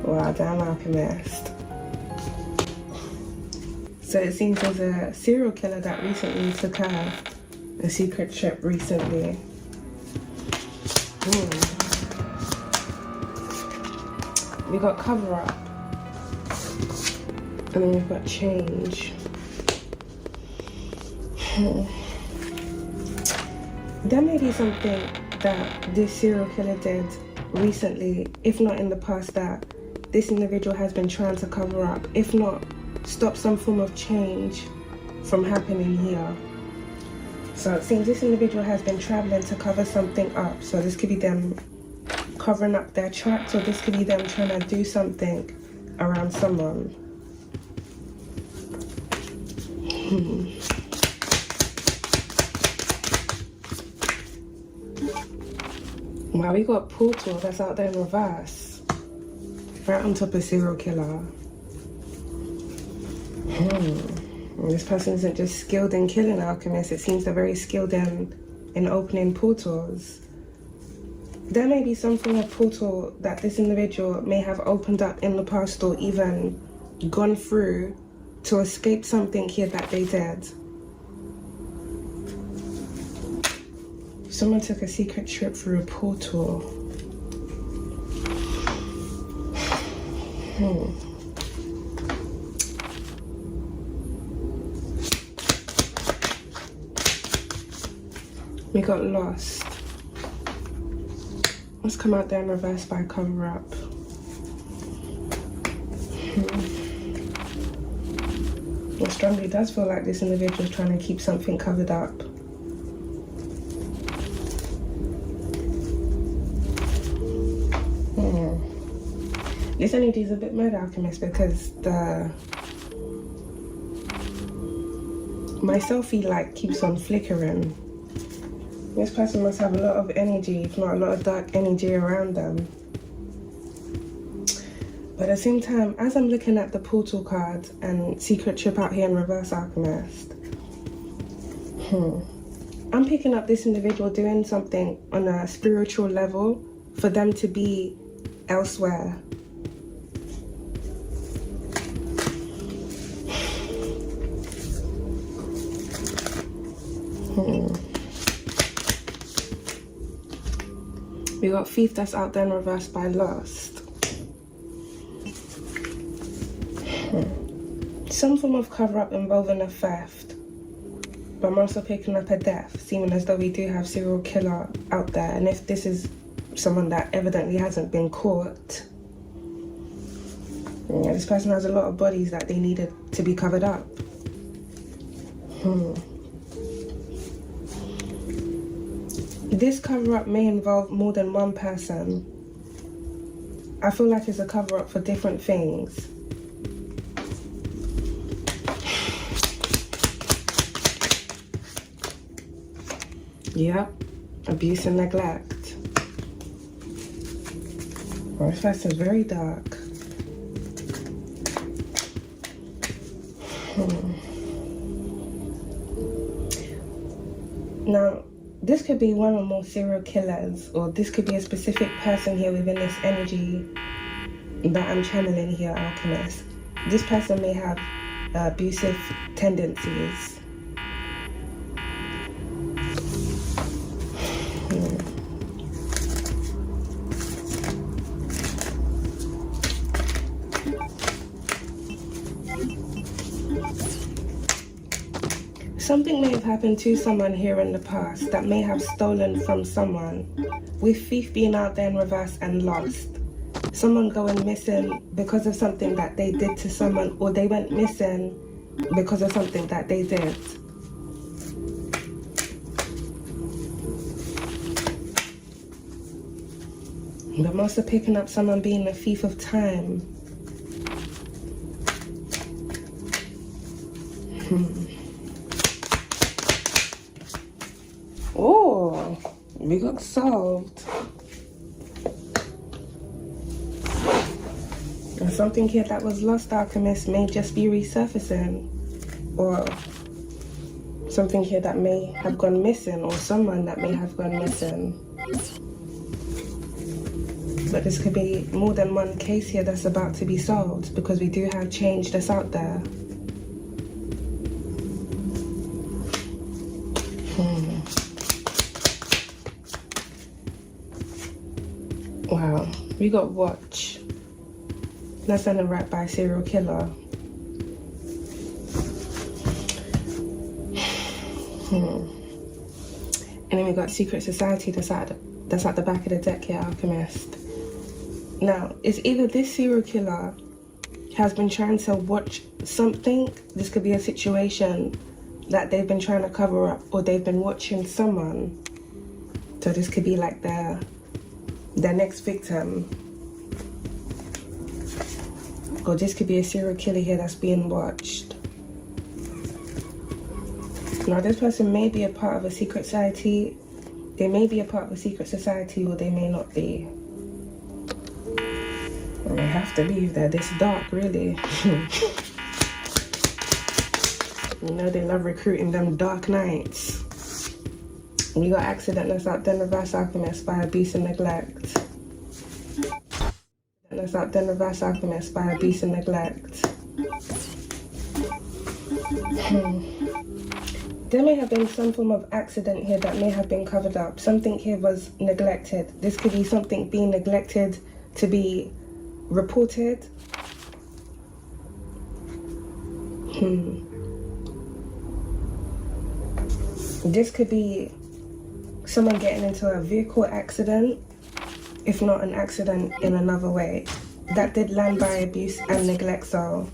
Wow, damn alchemist. So it seems there's a serial killer that recently took a secret trip recently. We got cover up. And then we've got change. There may be something that this serial killer did recently, if not in the past, that this individual has been trying to cover up, if not stop some form of change from happening here. So it seems this individual has been traveling to cover something up. So this could be them covering up their tracks, or this could be them trying to do something around someone. Wow, we got portal that's out there in reverse. Right on top of serial killer. This person isn't just skilled in killing alchemists, it seems they're very skilled in opening portals. There may be some form of portal that this individual may have opened up in the past, or even gone through to escape something here that they did. Someone took a secret trip through a portal. We got lost. Let's come out there in reverse by cover up. It strongly does feel like this individual is trying to keep something covered up. This energy is a bit mad, alchemist, because my selfie light keeps on flickering. This person must have a lot of energy, if not a lot of dark energy around them. But at the same time, as I'm looking at the portal card and secret trip out here in reverse, alchemist, I'm picking up this individual doing something on a spiritual level for them to be elsewhere. We got thief that's out there in reverse by lost. Some form of cover up involving a theft. But I'm also picking up a death, seeming as though we do have serial killer out there. And if this is someone that evidently hasn't been caught, yeah, this person has a lot of bodies that they needed to be covered up. This cover-up may involve more than one person. I feel like it's a cover-up for different things. Yep, abuse and neglect. Well, this person's very dark. Now, this could be one or more serial killers, or this could be a specific person here within this energy that I'm channeling here, alchemist. This person may have abusive tendencies. Something may have happened to someone here in the past that may have stolen from someone, with thief being out there in reverse and lost. Someone going missing because of something that they did to someone, or they went missing because of something that they did. But I'm also picking up someone being a thief of time. Oh, we got solved. And something here that was lost, alchemist, may just be resurfacing. Or something here that may have gone missing, or someone that may have gone missing. but this could be more than one case here that's about to be solved, because we do have change that's out there. Wow, we got watch. That's done a rap by serial killer. And then we got secret society that's at the back of the deck here, Alchemist. Now, it's either this serial killer has been trying to watch something. This could be a situation that they've been trying to cover up, or they've been watching someone. So this could be like their next victim. Or this could be a serial killer here that's being watched. Now, this person may be a part of a secret society. They may be a part of a secret society, or they may not be. I have to leave they're this dark, really. You know they love recruiting them dark nights. We got accident that's out there, reverse alchemist by abuse and neglect. That's out there, reverse alchemist by abuse and neglect. There may have been some form of accident here that may have been covered up. Something here was neglected. This could be something being neglected to be reported. This could be someone getting into a vehicle accident, if not an accident in another way. That did land by abuse and neglect, so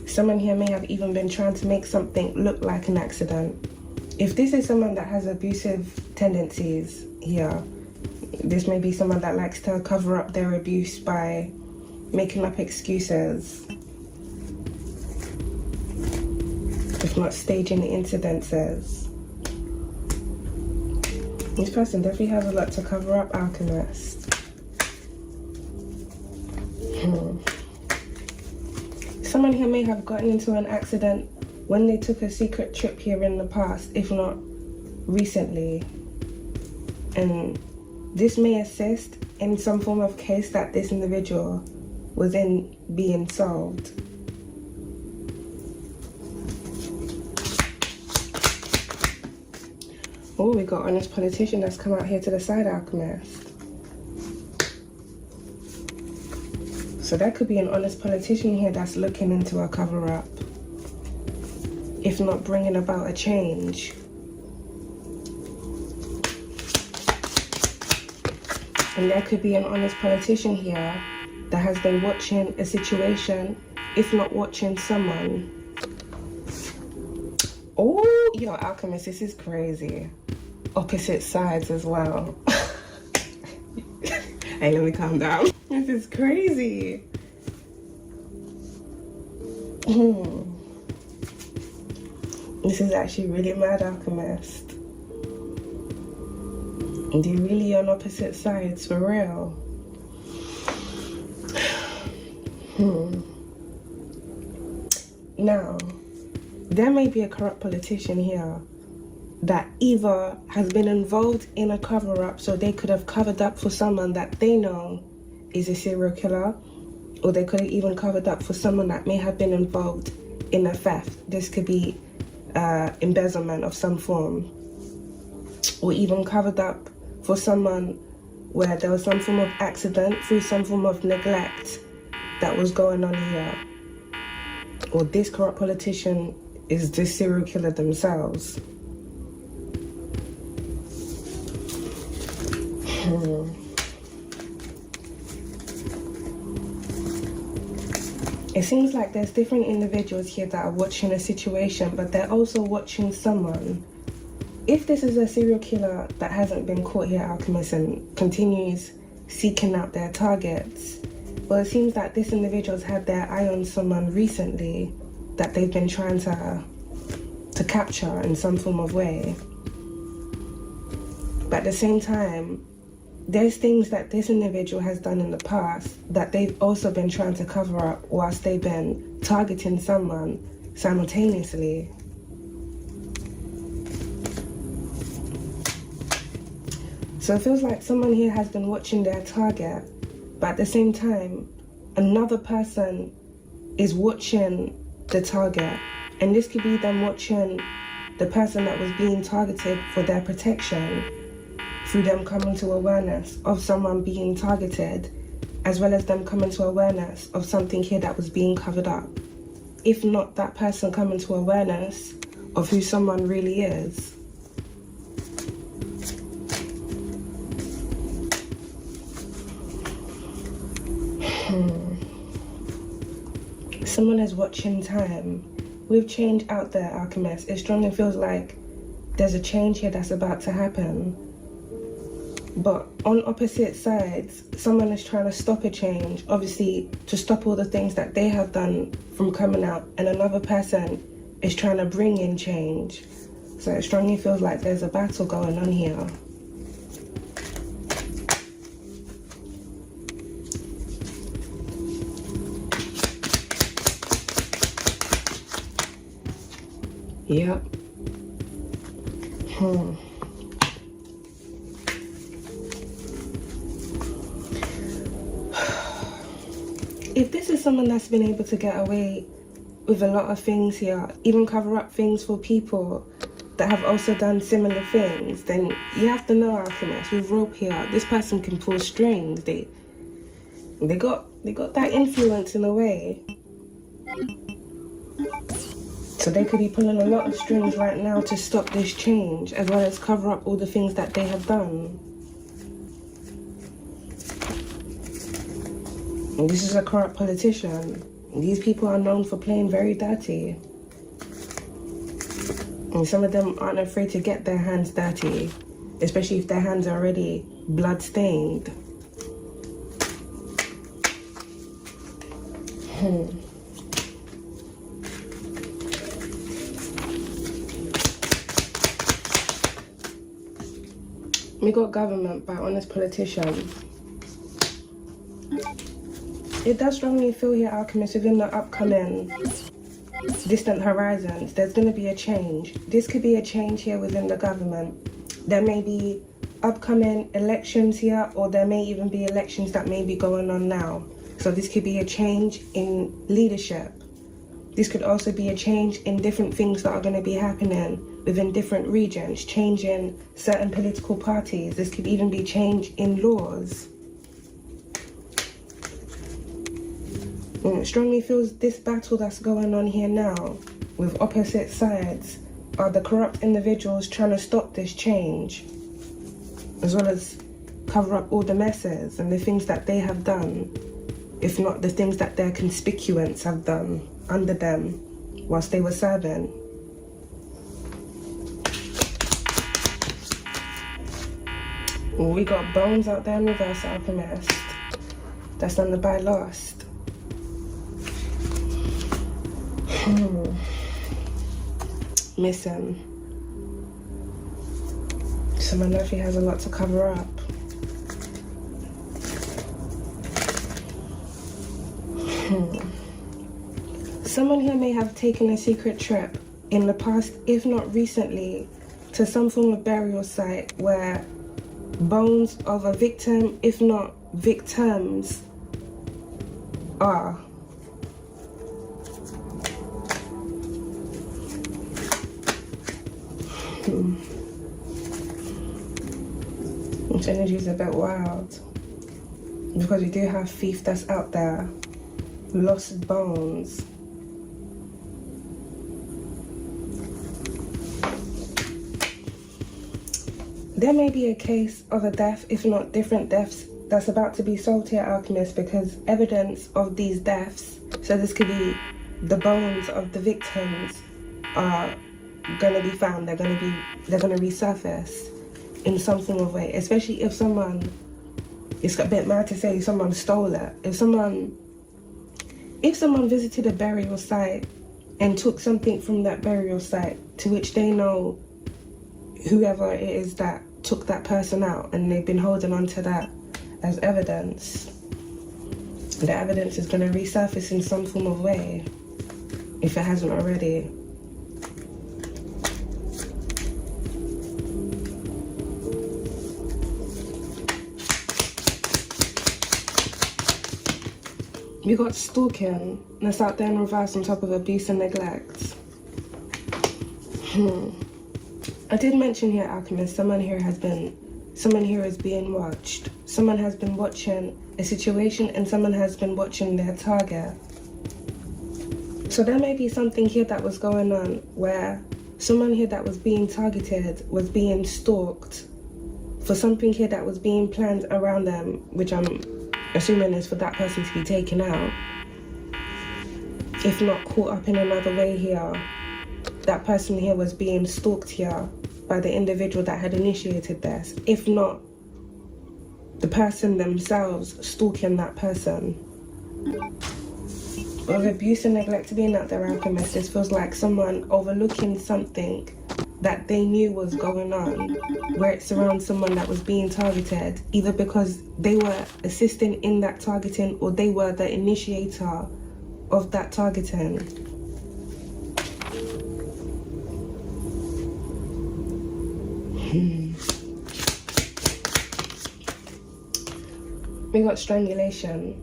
someone here may have even been trying to make something look like an accident. If this is someone that has abusive tendencies here, this may be someone that likes to cover up their abuse by making up excuses, if not staging incidences. This person definitely has a lot to cover up, Alchemist. Someone here may have gotten into an accident when they took a secret trip here in the past, if not recently. And this may assist in some form of case that this individual was in being solved. Oh, we got honest politician that's come out here to the side, Alchemist. So that could be an honest politician here that's looking into a cover-up, if not bringing about a change. And there could be an honest politician here that has been watching a situation, if not watching someone. Oh, yo, Alchemist, this is crazy. Opposite sides as well. Hey, let me calm down. This is crazy. This is actually really mad, Alchemist. They're really on opposite sides, for real. Now, there may be a corrupt politician here that either has been involved in a cover-up, so they could have covered up for someone that they know is a serial killer, or they could have even covered up for someone that may have been involved in a theft. This could be embezzlement of some form, or even covered up for someone where there was some form of accident through some form of neglect that was going on here. Or this corrupt politician is the serial killer themselves. It seems like there's different individuals here that are watching a situation, but they're also watching someone. If this is a serial killer that hasn't been caught here, Alchemist, and continues seeking out their targets, well, it seems that this individual's had their eye on someone recently that they've been trying to capture in some form of way. But at the same time, there's things that this individual has done in the past that they've also been trying to cover up whilst they've been targeting someone So it feels like someone here has been watching their target, but at the same time, another person is watching the target. And this could be them watching the person that was being targeted for their protection through them coming to awareness of someone being targeted, as well as them coming to awareness of something here that was being covered up. If not that person coming to awareness of who someone really is. Someone is watching time. With change out there, Alchemist, it strongly feels like there's a change here that's about to happen. But on opposite sides, someone is trying to stop a change, obviously to stop all the things that they have done from coming out, and another person is trying to bring in change. So it strongly feels like there's a battle going on here. Yep. If this is someone that's been able to get away with a lot of things here, even cover up things for people that have also done similar things, then you have to know, Alchemist, with rope here, this person can pull strings. They got that influence in a way. So they could be pulling a lot of strings right now to stop this change, as well as cover up all the things that they have done. And this is a corrupt politician. These people are known for playing very dirty. And some of them aren't afraid to get their hands dirty, especially if their hands are already blood-stained. We got government by honest politicians. It does strongly feel here, Alchemist, within the upcoming distant horizons, there's going to be a change. This could be a change here within the government. There may be upcoming elections here, or there may even be elections that may be going on now. So this could be a change in leadership. This could also be a change in different things that are going to be happening within different regions, changing certain political parties. This could even be change in laws. And it strongly feels this battle that's going on here now with opposite sides are the corrupt individuals trying to stop this change, as well as cover up all the messes and the things that they have done, if not the things that their constituents have done under them whilst they were serving. We got Bones out there in reverse, Alchemist. That's under by Lost. Missing. Someone definitely has a lot to cover up. Someone here may have taken a secret trip in the past, if not recently, to some form of burial site where bones of a victim, if not victims, are. Which energy is a bit wild, because we do have thief that's out there, lost bones. There may be a case of a death, if not different deaths, that's about to be solved here, Alchemist, because evidence of these deaths, so this could be the bones of the victims, are gonna be found. They're gonna resurface in some form of way, especially if someone, it's a bit mad to say someone stole it. If someone visited a burial site and took something from that burial site to which they know whoever it is that took that person out, and they've been holding on to that as evidence, the evidence is going to resurface in some form of way, if it hasn't already. We got stalking. That's out there in reverse on top of abuse and neglect. I did mention here, Alchemist, someone here is being watched. Someone has been watching a situation and someone has been watching their target. So there may be something here that was going on where someone here that was being targeted was being stalked for something here that was being planned around them, which I'm assuming is for that person to be taken out. If not caught up in another way here, that person here was being stalked here by the individual that had initiated this. If not, the person themselves stalking that person. With abuse and neglect being out there, Alchemist, this feels like someone overlooking something that they knew was going on, where it's around someone that was being targeted, either because they were assisting in that targeting or they were the initiator of that targeting. We got strangulation.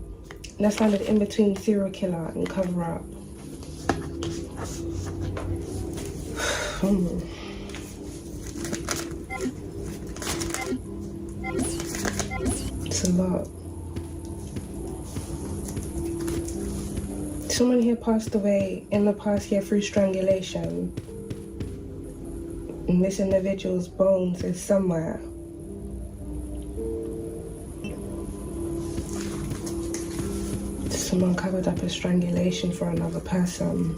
That's landed in between serial killer and cover up. It's a lot. Someone here passed away in the past year through strangulation. And this individual's bones is somewhere. Someone covered up a strangulation for another person.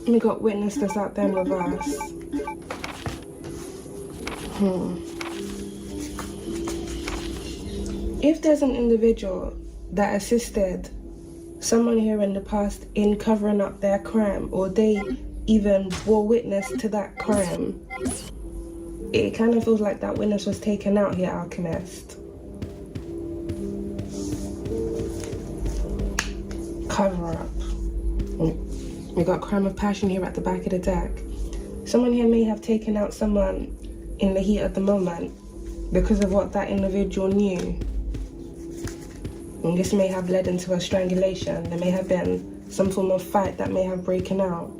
We got witness that's out there in reverse. If there's an individual that assisted someone here in the past in covering up their crime, or they even bore witness to that crime, it kind of feels like that witness was taken out here, Alchemist. Cover up. We got crime of passion here at the back of the deck. Someone here may have taken out someone in the heat of the moment because of what that individual knew. And this may have led into a strangulation. There may have been some form of fight that may have broken out.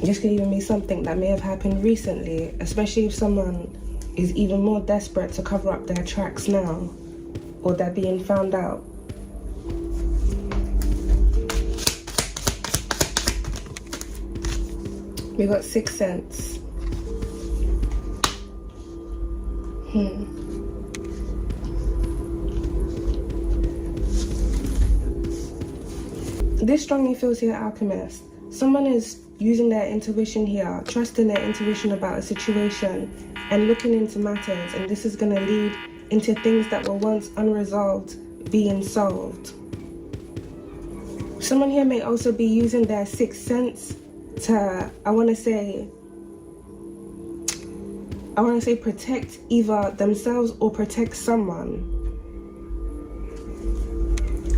This could even be something that may have happened recently, especially if someone is even more desperate to cover up their tracks now, or they're being found out. We got Sixth Sense. This strongly feels here, Alchemist. Someone is using their intuition here, trusting their intuition about a situation and looking into matters, and this is going to lead into things that were once unresolved being solved. Someone here may also be using their sixth sense to, I want to say protect either themselves or protect someone.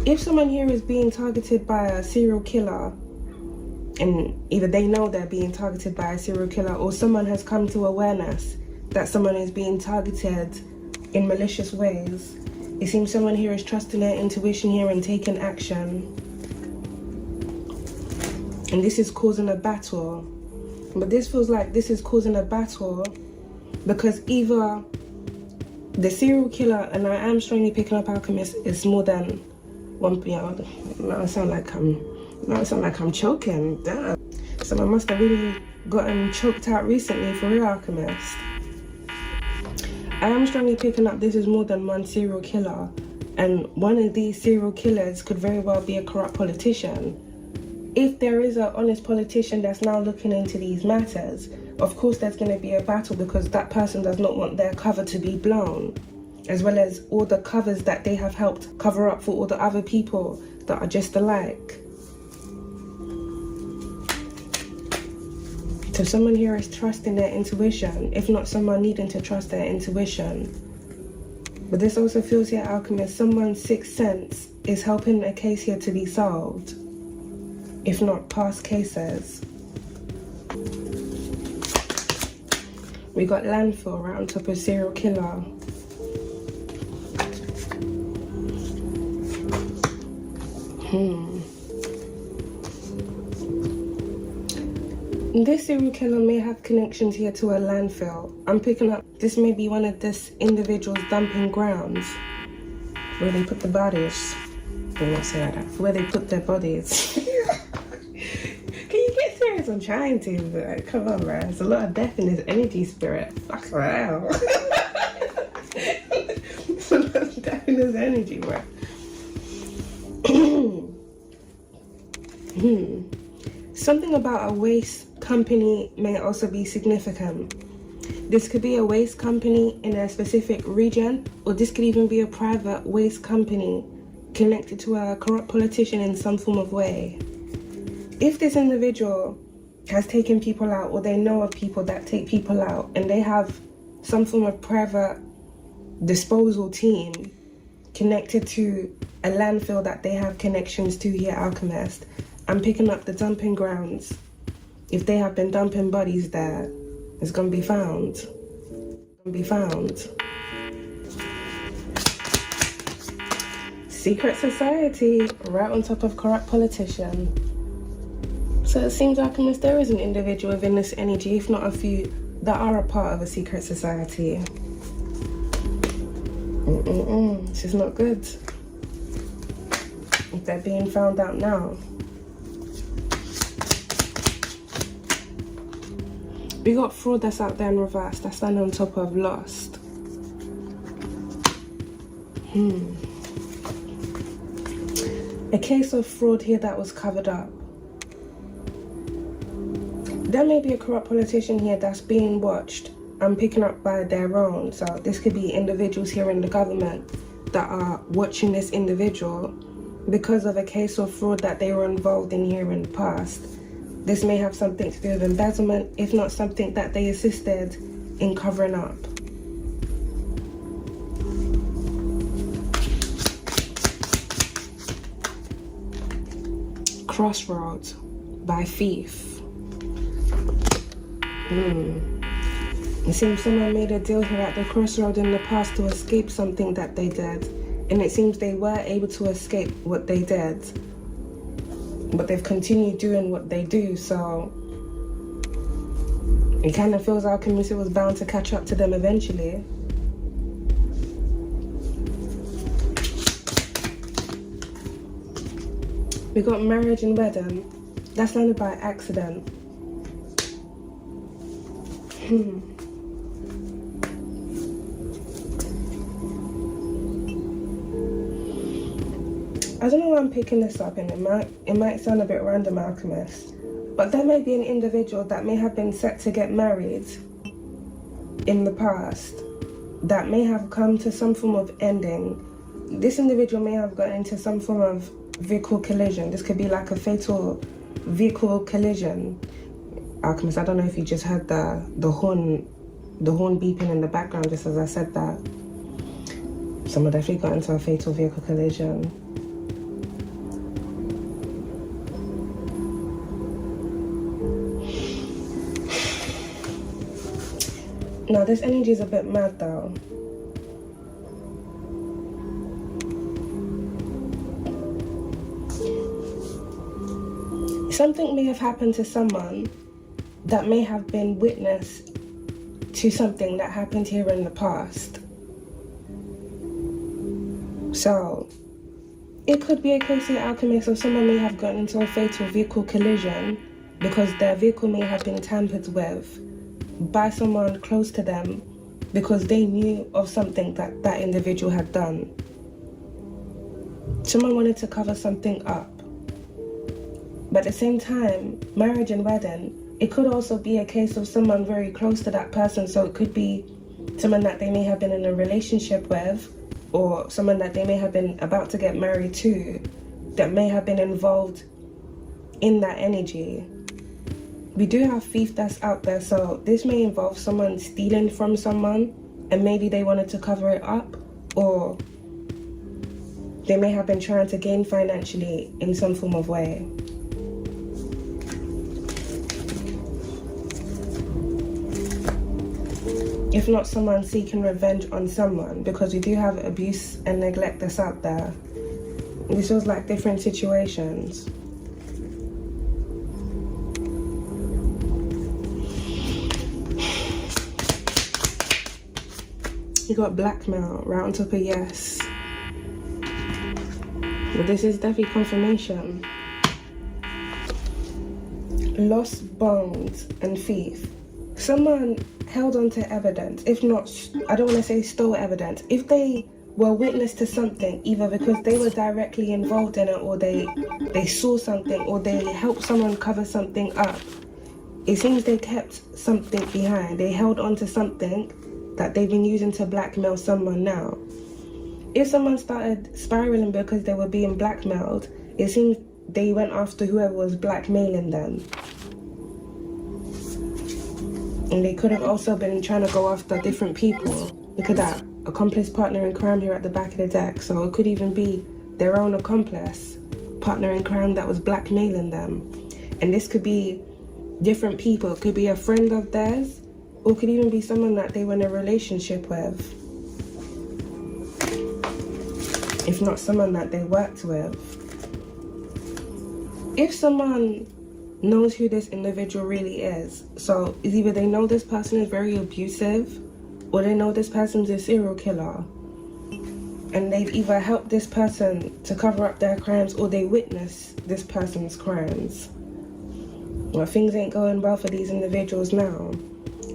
If someone here is being targeted by a serial killer, and either they know they're being targeted by a serial killer, or someone has come to awareness that someone is being targeted in malicious ways, it seems someone here is trusting their intuition here and taking action. And this is causing a battle. But this feels like this is causing a battle because either the serial killer, and I am strongly picking up Alchemist, is more than one, now I sound like I'm choking. Damn. Someone must have really gotten choked out recently, for real, Alchemist. I am strongly picking up this is more than one serial killer, and one of these serial killers could very well be a corrupt politician. If there is an honest politician that's now looking into these matters, of course there's going to be a battle because that person does not want their cover to be blown, as well as all the covers that they have helped cover up for all the other people that are just alike. So someone here is trusting their intuition, if not someone needing to trust their intuition. But this also feels here, Alchemist, someone's sixth sense is helping a case here to be solved, if not past cases. We got landfill right on top of serial killer. This serial killer may have connections here to a landfill. I'm picking up, this may be one of this individual's dumping grounds where they put the bodies. I won't say that. Where they put their bodies. Can you get serious? I'm trying to, but come on, man. There's a lot of death in this energy, spirit. Fuck around. There's a lot of death in this energy, bro. Something about a waste company may also be significant. This could be a waste company in a specific region, or this could even be a private waste company connected to a corrupt politician in some form of way. If this individual has taken people out, or they know of people that take people out, and they have some form of private disposal team connected to a landfill that they have connections to here, Alchemist, I'm picking up the dumping grounds. If they have been dumping bodies there, it's gonna be found. Secret society, right on top of corrupt politician. So it seems, Alchemist, there is an individual within this energy, if not a few, that are a part of a secret society. This is not good. If they're being found out now. We got fraud that's out there in reverse, that's standing on top of lost. A case of fraud here that was covered up. There may be a corrupt politician here that's being watched and picking up by their own. So this could be individuals here in the government that are watching this individual because of a case of fraud that they were involved in here in the past. This may have something to do with embezzlement, if not something that they assisted in covering up. Crossroads by thief. It seems someone made a deal here at the crossroad in the past to escape something that they did, and it seems they were able to escape what they did, but they've continued doing what they do, so it kind of feels Alchemist was bound to catch up to them eventually. We got marriage and wedding. That's landed by accident. I don't know why I'm picking this up, and it might sound a bit random, Alchemist, but there may be an individual that may have been set to get married in the past that may have come to some form of ending. This individual may have gotten into some form of vehicle collision. This could be like a fatal vehicle collision. Alchemist, I don't know if you just heard the horn beeping in the background just as I said that. Someone definitely got into a fatal vehicle collision. Now this energy is a bit mad though. Something may have happened to someone that may have been witness to something that happened here in the past. So it could be a case here, Alchemist, of someone may have gotten into a fatal vehicle collision because their vehicle may have been tampered with by someone close to them because they knew of something that that individual had done. Someone wanted to cover something up. But at the same time, marriage and wedding, it could also be a case of someone very close to that person. So it could be someone that they may have been in a relationship with, or someone that they may have been about to get married to, that may have been involved in that energy. We do have thief that's out there, so this may involve someone stealing from someone and maybe they wanted to cover it up, or they may have been trying to gain financially in some form of way. If not, someone seeking revenge on someone, because we do have abuse and neglect that's out there. This feels like different situations. You got blackmail right on top of yes. But this is definitely confirmation. Lost bones and thief. Someone held on to evidence, if not, I don't want to say stole evidence. If they were witness to something, either because they were directly involved in it, or they saw something, or they helped someone cover something up, it seems they kept something behind. They held on to something that they've been using to blackmail someone now. If someone started spiraling because they were being blackmailed, it seems they went after whoever was blackmailing them. And they could have also been trying to go after different people. Look at that, accomplice, partner in crime here at the back of the deck. So it could even be their own accomplice, partner in crime that was blackmailing them. And this could be different people. It could be a friend of theirs, or it could even be someone that they were in a relationship with. If not, someone that they worked with. If someone knows who this individual really is, so it's either they know this person is very abusive, or they know this person's a serial killer, and they've either helped this person to cover up their crimes, or they witness this person's crimes. Well, things ain't going well for these individuals now.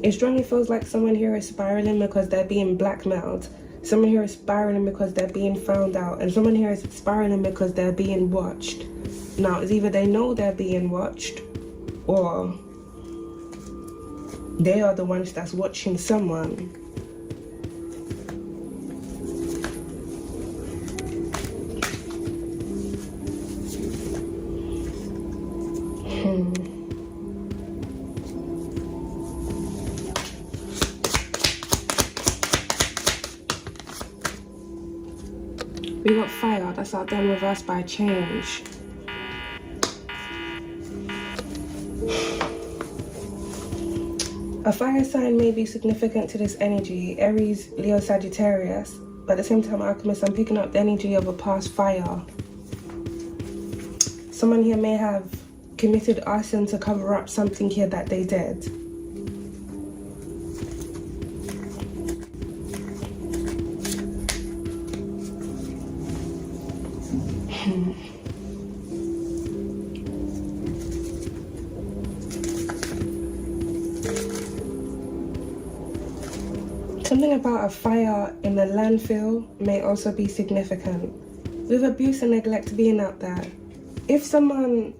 It strongly feels like someone here is spiraling because they're being blackmailed. Someone here is spiraling because they're being found out. And someone here is spiraling because they're being watched. Now, it's either they know they're being watched, or they are the ones that's watching someone. We got fire, that's out there reversed by change. A fire sign may be significant to this energy, Aries, Leo, Sagittarius, but at the same time, Alchemist, I'm picking up the energy of a past fire. Someone here may have committed arson to cover up something here that they did. Something about a fire in the landfill may also be significant. With abuse and neglect being out there, if someone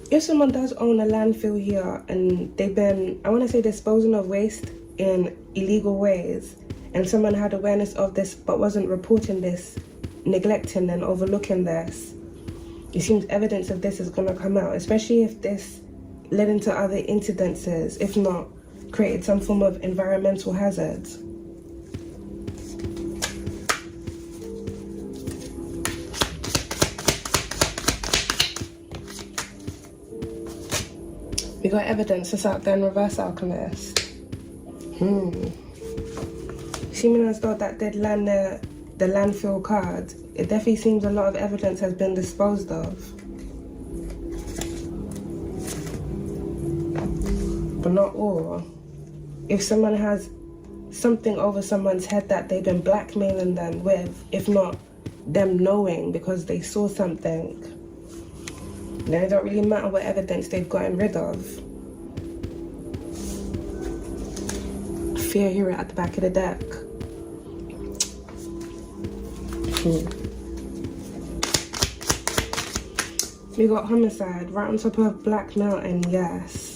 does own a landfill here and they've been, I want to say, disposing of waste in illegal ways, and someone had awareness of this but wasn't reporting this, neglecting and overlooking this, it seems evidence of this is going to come out, especially if this led into other incidences, if not created some form of environmental hazards. We got evidence that's out there in reverse, Alchemist. Seeming as though that did land the landfill card, it definitely seems a lot of evidence has been disposed of. But not all. If someone has something over someone's head that they've been blackmailing them with, if not them knowing because they saw something, then it don't really matter what evidence they've gotten rid of. Fear here at the back of the deck. We got homicide right on top of blackmail and yes.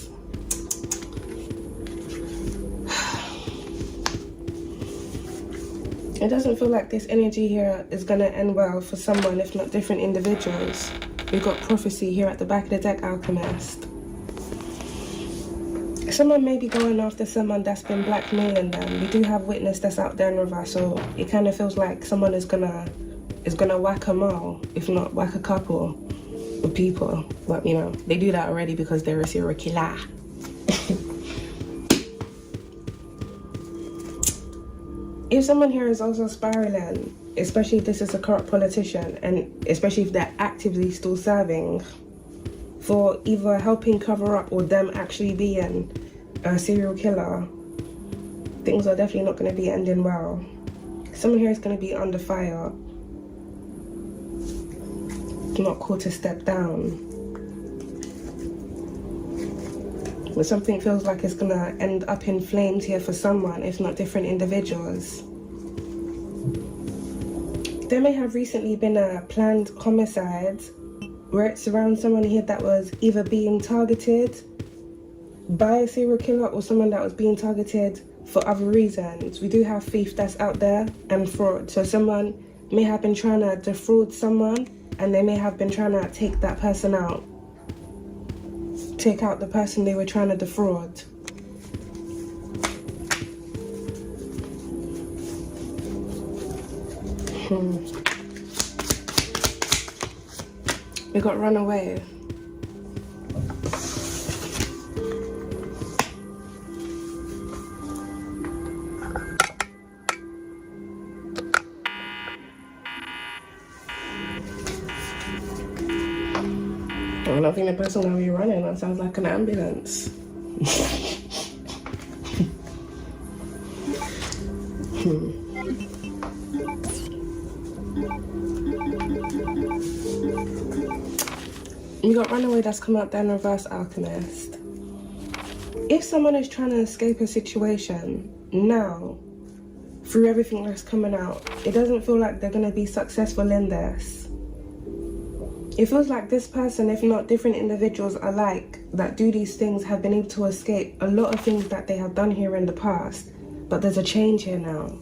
It doesn't feel like this energy here is gonna end well for someone, if not different individuals. We've got prophecy here at the back of the deck, Alchemist. Someone may be going after someone that's been blackmailing them. We do have witness that's out there in reverse, so it kind of feels like someone is gonna whack them all, if not whack a couple of people. But you know, they do that already because they're a serial killer. If someone here is also spiraling, especially if this is a corrupt politician, and especially if they're actively still serving for either helping cover up or them actually being a serial killer, things are definitely not going to be ending well. Someone here is going to be under fire, not called to step down. But something feels like it's going to end up in flames here for someone, if not different individuals. There may have recently been a planned homicide where it's around someone here that was either being targeted by a serial killer or someone that was being targeted for other reasons. We do have thief that's out there and fraud. So someone may have been trying to defraud someone and they may have been trying to take that person out. Take out the person they were trying to defraud. We got run away. I don't think the person gonna be running. That sounds like an ambulance. You got runaway that's come out there in reverse, Alchemist. If someone is trying to escape a situation now, through everything that's coming out, it doesn't feel like they're going to be successful in this. It feels like this person, if not different individuals alike that do these things, have been able to escape a lot of things that they have done here in the past, but there's a change here now.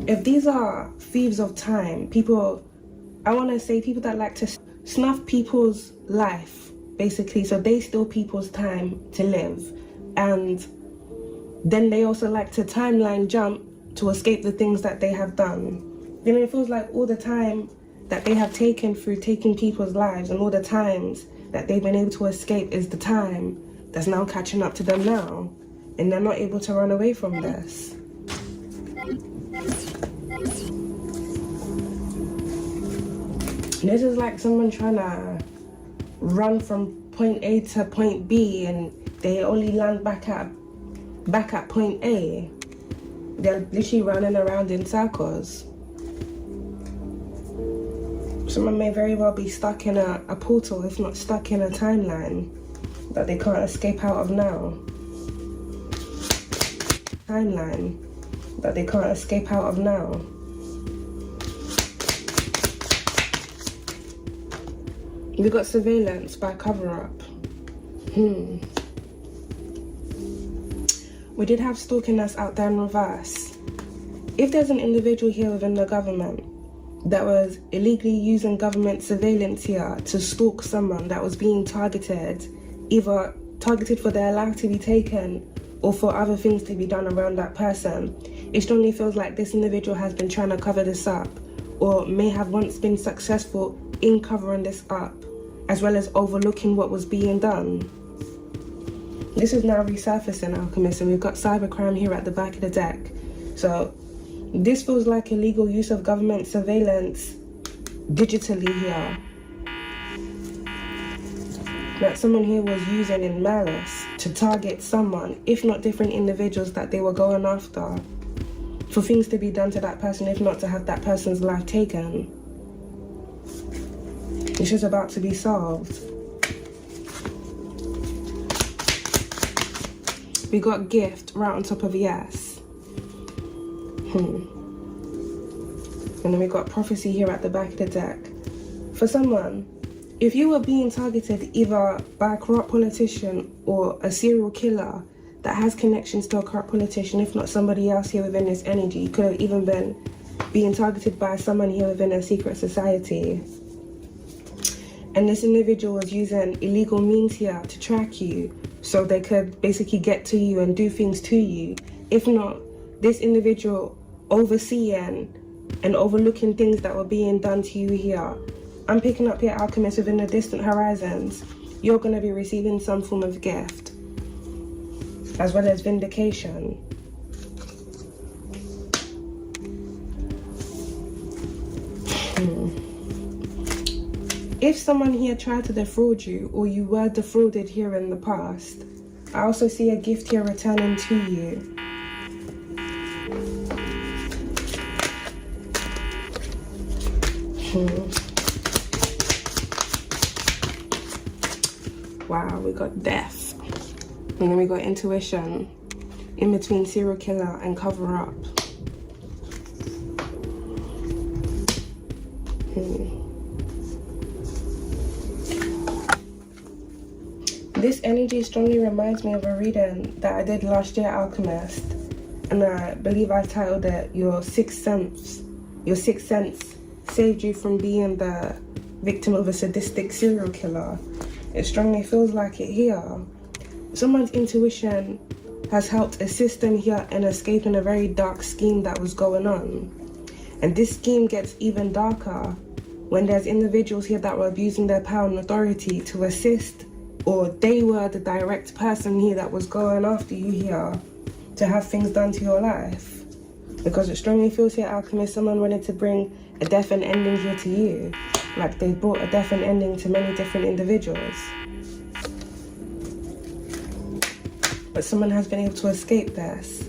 If these are thieves of time, people, I want to say people that like to snuff people's life, basically, so they steal people's time to live, and then they also like to timeline jump to escape the things that they have done. Then it feels like all the time that they have taken through taking people's lives and all the times that they've been able to escape is the time that's now catching up to them now, and they're not able to run away from this. This is like someone trying to run from point A to point B and they only land back at point A. They're literally running around in circles. Someone may very well be stuck in a portal, if not stuck in a timeline that they can't escape out of now. Timeline that they can't escape out of now. We got surveillance by cover-up. We did have stalking that's out there in reverse. If there's an individual here within the government that was illegally using government surveillance here to stalk someone that was being targeted, either targeted for their life to be taken or for other things to be done around that person, it strongly feels like this individual has been trying to cover this up or may have once been successful in covering this up, as well as overlooking what was being done. This is now resurfacing, Alchemist, and we've got cybercrime here at the back of the deck. So this feels like illegal use of government surveillance digitally here. That someone here was using in malice to target someone, if not different individuals that they were going after, for things to be done to that person, if not to have that person's life taken. This is about to be solved. We got gift right on top of yes. And then we got prophecy here at the back of the deck. For someone, if you were being targeted either by a corrupt politician or a serial killer that has connections to a corrupt politician, if not somebody else here within this energy, you could have even been being targeted by someone here within a secret society. And this individual was using illegal means here to track you so they could basically get to you and do things to you. If not, this individual overseeing and overlooking things that were being done to you here. I'm picking up here, Alchemist, within the distant horizons. You're going to be receiving some form of gift, as well as vindication. If someone here tried to defraud you, or you were defrauded here in the past, I also see a gift here returning to you. Wow, we got death. And then we got intuition. In between serial killer and cover up. This energy strongly reminds me of a reading that I did last year, Alchemist. And I believe I titled it, Your Sixth Sense. Your Sixth Sense saved you from being the victim of a sadistic serial killer. It strongly feels like it here. Someone's intuition has helped assist them here in escaping a very dark scheme that was going on. And this scheme gets even darker when there's individuals here that were abusing their power and authority to assist, or they were the direct person here that was going after you here to have things done to your life. Because it strongly feels here, Alchemist, someone wanted to bring a death and ending here to you. Like they brought a death and ending to many different individuals. But someone has been able to escape this.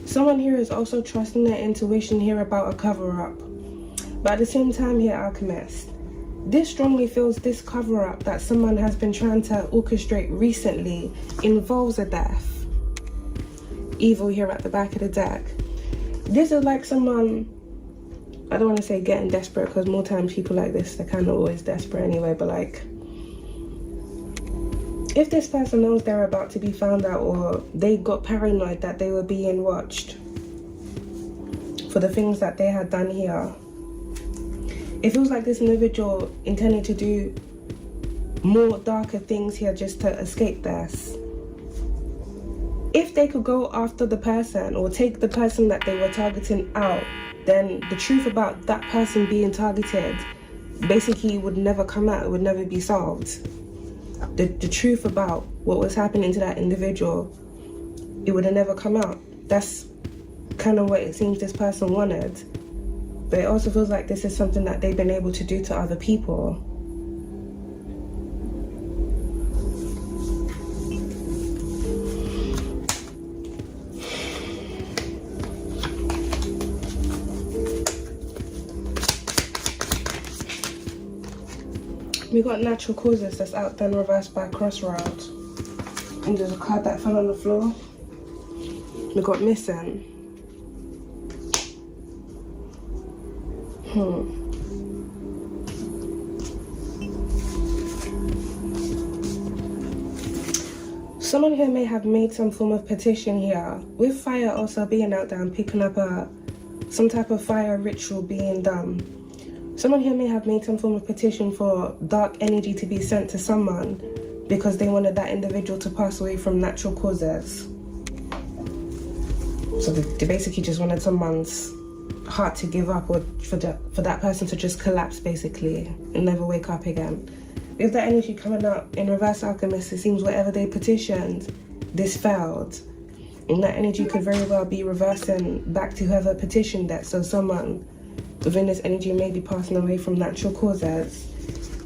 Someone here is also trusting their intuition here about a cover-up. But at the same time here, Alchemist, this strongly feels this cover-up that someone has been trying to orchestrate recently involves a death. Evil here at the back of the deck. This is like someone, I don't want to say getting desperate, because more times people like this, they're kind of always desperate anyway, but like, if this person knows they're about to be found out, or they got paranoid that they were being watched for the things that they had done here, it feels like this individual intended to do more darker things here just to escape this. If they could go after the person or take the person that they were targeting out, then the truth about that person being targeted basically would never come out, it would never be solved. The truth about what was happening to that individual, it would have never come out. That's kind of what it seems this person wanted. But it also feels like this is something that they've been able to do to other people. We got natural causes that's out then reversed by crossroads. And there's a card that fell on the floor. We got missing. Someone here may have made some form of petition here. With fire also being out there and picking up some type of fire ritual being done. Someone here may have made some form of petition for dark energy to be sent to someone because they wanted that individual to pass away from natural causes. So they basically just wanted someone's heart to give up, or for that person to just collapse basically and never wake up again. With that energy coming up in reverse, Alchemist, it seems whatever they petitioned, this failed. And that energy could very well be reversing back to whoever petitioned that. So someone within this energy may be passing away from natural causes.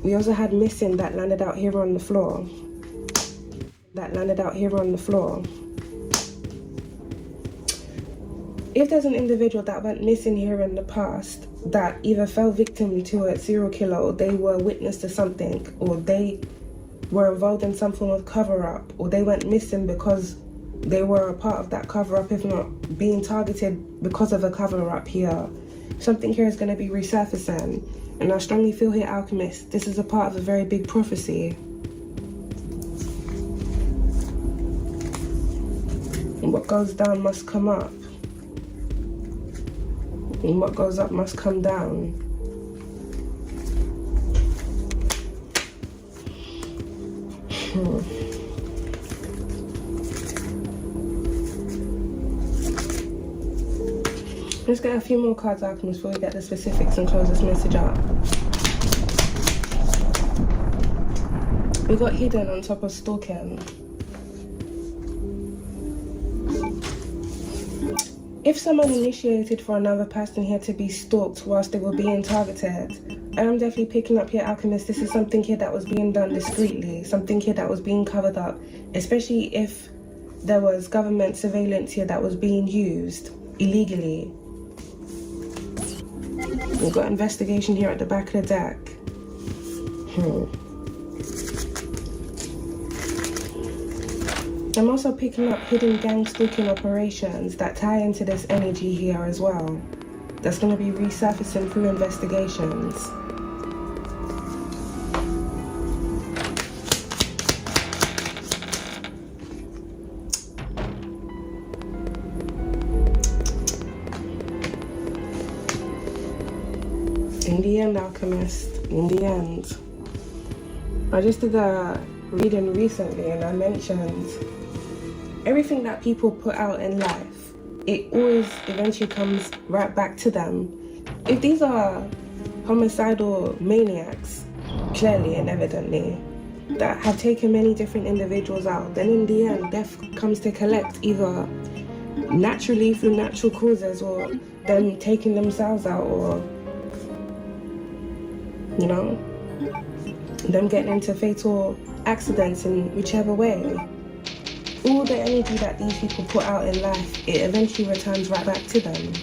We also had missing that landed out here on the floor. If there's an individual that went missing here in the past that either fell victim to a serial killer, or they were witness to something, or they were involved in some form of cover-up, or they went missing because they were a part of that cover-up, if not being targeted because of a cover-up here, something here is going to be resurfacing. And I strongly feel here, Alchemist, this is a part of a very big prophecy. And what goes down must come up. And what goes up must come down. Let's get a few more cards, Alchemist, before we get the specifics and close this message out. We got hidden on top of stalking. If someone initiated for another person here to be stalked whilst they were being targeted, and I'm definitely picking up here, Alchemist, this is something here that was being done discreetly, something here that was being covered up, especially if there was government surveillance here that was being used illegally. We've got investigation here at the back of the deck. I'm also picking up hidden gang stalking operations that tie into this energy here as well. That's going to be resurfacing through investigations. In the end, Alchemist, in the end. I just did a reading recently and I mentioned everything that people put out in life, it always eventually comes right back to them. If these are homicidal maniacs, clearly and evidently, that have taken many different individuals out, then in the end, death comes to collect either naturally through natural causes or them taking themselves out, or, you know, them getting into fatal accidents in whichever way. All the energy that these people put out in life, it eventually returns right back to them.